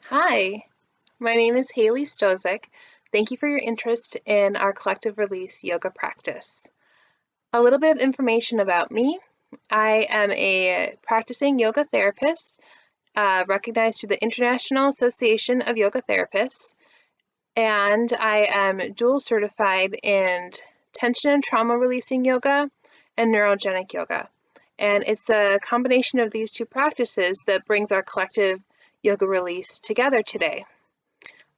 Hi, my name is Haley Stozik. Thank you for your interest in our collective release yoga practice. A little bit of information about me. I am a practicing yoga therapist, recognized through the International Association of Yoga Therapists, and I am dual certified in tension and trauma releasing yoga and neurogenic yoga. And it's a combination of these two practices that brings our collective yoga release together today.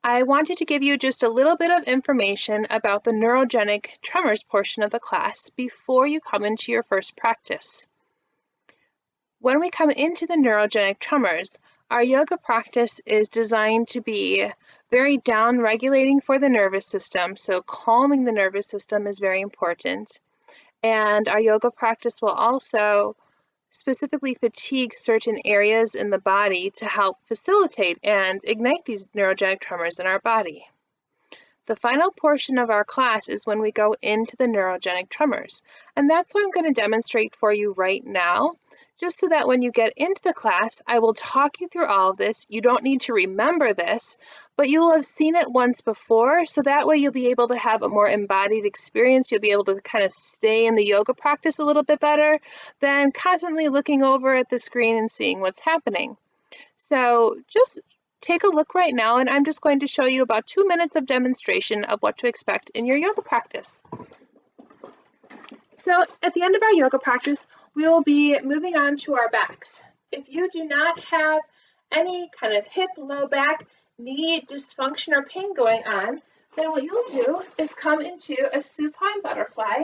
I wanted to give you just a little bit of information about the neurogenic tremors portion of the class before you come into your first practice. When we come into the neurogenic tremors, our yoga practice is designed to be very down-regulating for the nervous system, so calming the nervous system is very important. And our yoga practice will also specifically fatigue certain areas in the body to help facilitate and ignite these neurogenic tremors in our body. The final portion of our class is when we go into the neurogenic tremors, and that's what I'm going to demonstrate for you right now, just so that when you get into the class, I will talk you through all of this. You don't need to remember this, but you will have seen it once before, so that way you'll be able to have a more embodied experience. You'll be able to kind of stay in the yoga practice a little bit better than constantly looking over at the screen and seeing what's happening. So just take a look right now, and I'm just going to show you about 2 minutes of demonstration of what to expect in your yoga practice. So at the end of our yoga practice, we will be moving on to our backs. If you do not have any kind of hip, low back, knee dysfunction or pain going on, then what you'll do is come into a supine butterfly.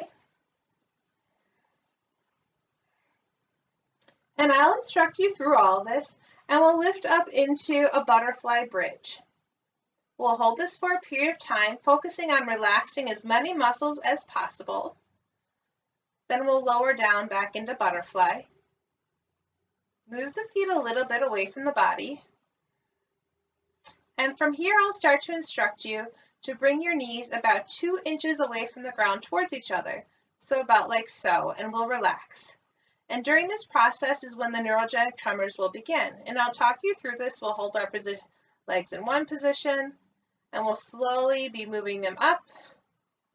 And I'll instruct you through all of this, and we'll lift up into a butterfly bridge. We'll hold this for a period of time, focusing on relaxing as many muscles as possible. Then we'll lower down back into butterfly. Move the feet a little bit away from the body. And from here, I'll start to instruct you to bring your knees about 2 inches away from the ground towards each other. So about like so, and we'll relax. And during this process is when the neurogenic tremors will begin. And I'll talk you through this. We'll hold our legs in one position, and we'll slowly be moving them up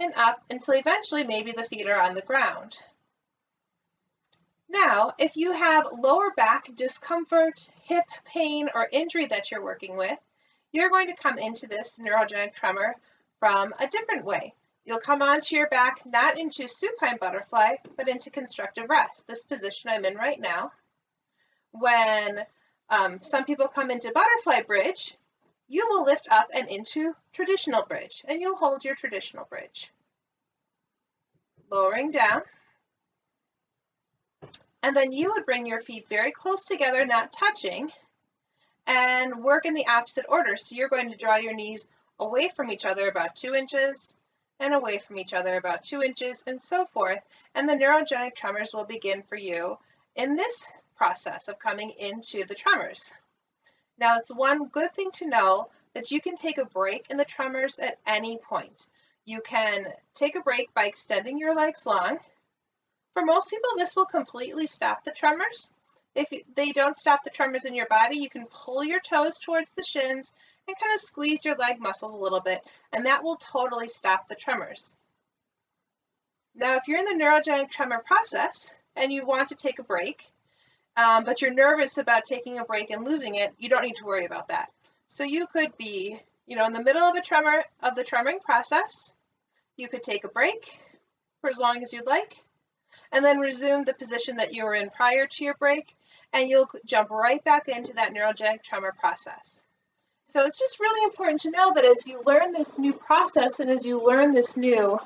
and up until eventually maybe the feet are on the ground. Now, if you have lower back discomfort, hip pain, or injury that you're working with, you're going to come into this neurogenic tremor from a different way. You'll come onto your back, not into supine butterfly, but into constructive rest, this position I'm in right now. When some people come into butterfly bridge, you will lift up and into traditional bridge, and you'll hold your traditional bridge. Lowering down. And then you would bring your feet very close together, not touching, and work in the opposite order. So you're going to draw your knees away from each other about 2 inches, and away from each other about 2 inches, and so forth. And the neurogenic tremors will begin for you in this process of coming into the tremors. Now, it's one good thing to know that you can take a break in the tremors at any point. You can take a break by extending your legs long. For most people, this will completely stop the tremors. If they don't stop the tremors in your body, you can pull your toes towards the shins and kind of squeeze your leg muscles a little bit, and that will totally stop the tremors. Now, if you're in the neurogenic tremor process and you want to take a break, but you're nervous about taking a break and losing it, you don't need to worry about that. So you could be, in the middle of the tremoring process. You could take a break for as long as you'd like, and then resume the position that you were in prior to your break, and you'll jump right back into that neurogenic tremor process. So it's just really important to know that as you learn this new process and as you learn this new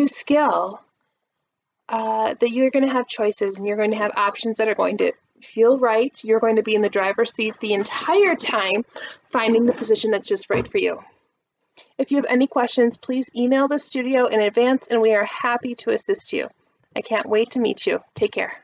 skill, that you're going to have choices and you're going to have options that are going to feel right. You're going to be in the driver's seat the entire time, finding the position that's just right for you. If you have any questions, please email the studio in advance, and we are happy to assist you. I can't wait to meet you. Take care.